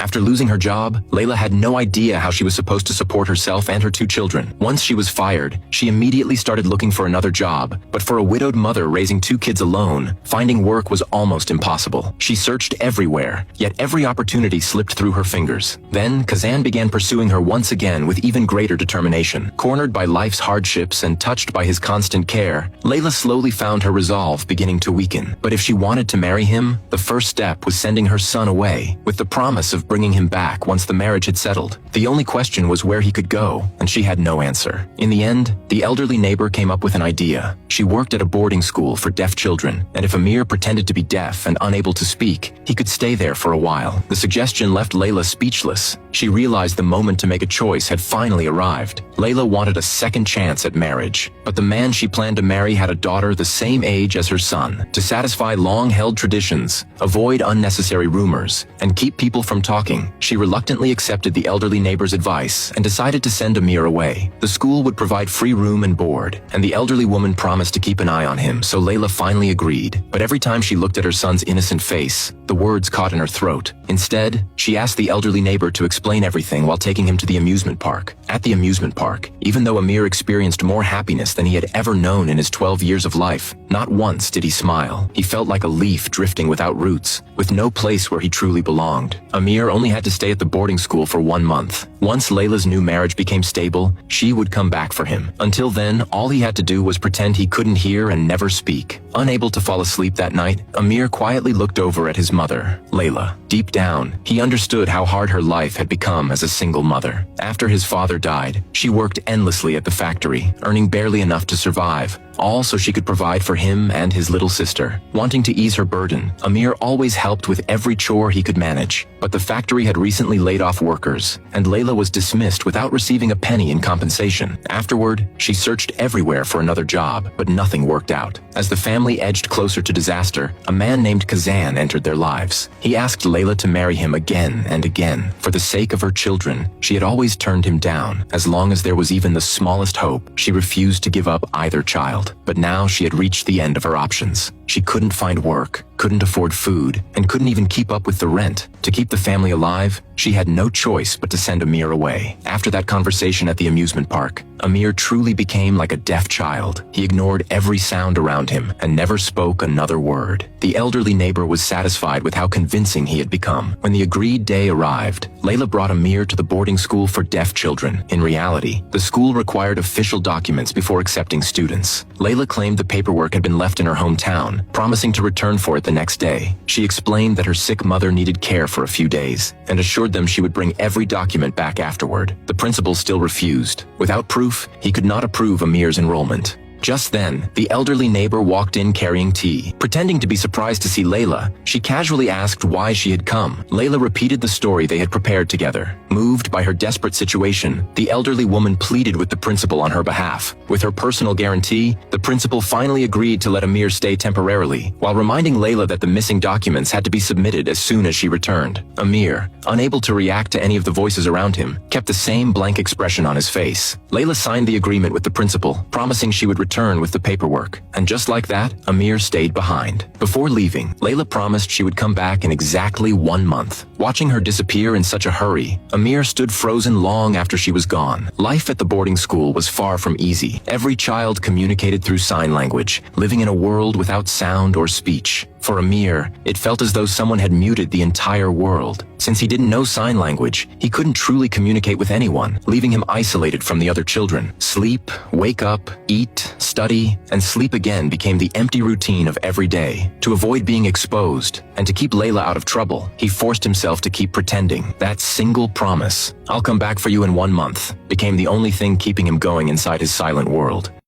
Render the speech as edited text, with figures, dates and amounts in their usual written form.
After losing her job, Layla had no idea how she was supposed to support herself and her 2 children. Once she was fired, she immediately started looking for another job, but for a widowed mother raising 2 kids alone, finding work was almost impossible. She searched everywhere, yet every opportunity slipped through her fingers. Then, Kazan began pursuing her once again with even greater determination. Cornered by life's hardships and touched by his constant care, Layla slowly found her resolve beginning to weaken. But if she wanted to marry him, the first step was sending her son away, with the promise of bringing him back once the marriage had settled. The only question was where he could go, and she had no answer. In the end, the elderly neighbor came up with an idea. She worked at a boarding school for deaf children, and if Amir pretended to be deaf and unable to speak, he could stay there for a while. The suggestion left Layla speechless. She realized the moment to make a choice had finally arrived. Layla wanted a second chance at marriage, but the man she planned to marry had a daughter the same age as her son. To satisfy long-held traditions, avoid unnecessary rumors, and keep people from talking, she reluctantly accepted the elderly neighbor's advice and decided to send Amir away. The school would provide free room and board, and the elderly woman promised to keep an eye on him, so Layla finally agreed. But every time she looked at her son's innocent face, the words caught in her throat. Instead, she asked the elderly neighbor to explain everything while taking him to the amusement park. At the amusement park, even though Amir experienced more happiness than he had ever known in his 12 years of life, not once did he smile. He felt like a leaf drifting without roots, with no place where he truly belonged. Amir only had to stay at the boarding school for 1 month. Once Layla's new marriage became stable, she would come back for him. Until then, all he had to do was pretend he couldn't hear and never speak. Unable to fall asleep that night, Amir quietly looked over at his mother, Layla. Deep down, he understood how hard her life had become as a single mother. After his father died, she worked endlessly at the factory, earning barely enough to survive, all so she could provide for him and his little sister. Wanting to ease her burden, Amir always helped with every chore he could manage. But the factory had recently laid off workers, and Layla was dismissed without receiving a penny in compensation. Afterward, she searched everywhere for another job, but nothing worked out. As the family edged closer to disaster, a man named Kazan entered their lives. He asked Layla to marry him again and again. For the sake of her children, she had always turned him down. As long as there was even the smallest hope, she refused to give up either child. But now she had reached the end of her options. She couldn't find work, couldn't afford food, and couldn't even keep up with the rent. To keep the family alive, she had no choice but to send Amir away. After that conversation at the amusement park, Amir truly became like a deaf child. He ignored every sound around him and never spoke another word. The elderly neighbor was satisfied with how convincing he had become. When the agreed day arrived, Layla brought Amir to the boarding school for deaf children. In reality, the school required official documents before accepting students. Layla claimed the paperwork had been left in her hometown, promising to return for it the next day. She explained that her sick mother needed care for a few days, and assured them she would bring every document back afterward. The principal still refused. Without proof, he could not approve Amir's enrollment. Just then, the elderly neighbor walked in carrying tea. Pretending to be surprised to see Layla, she casually asked why she had come. Layla repeated the story they had prepared together. Moved by her desperate situation, the elderly woman pleaded with the principal on her behalf. With her personal guarantee, the principal finally agreed to let Amir stay temporarily, while reminding Layla that the missing documents had to be submitted as soon as she returned. Amir, unable to react to any of the voices around him, kept the same blank expression on his face. Layla signed the agreement with the principal, promising she would return with the paperwork. And just like that, Amir stayed behind. Before leaving, Layla promised she would come back in exactly 1 month. Watching her disappear in such a hurry, Amir stood frozen long after she was gone. Life at the boarding school was far from easy. Every child communicated through sign language, living in a world without sound or speech. For Amir, it felt as though someone had muted the entire world. Since he didn't know sign language, he couldn't truly communicate with anyone, leaving him isolated from the other children. Sleep, wake up, eat, study, and sleep again became the empty routine of every day. To avoid being exposed, and to keep Layla out of trouble, he forced himself to keep pretending. That single promise, "I'll come back for you in 1 month," became the only thing keeping him going inside his silent world.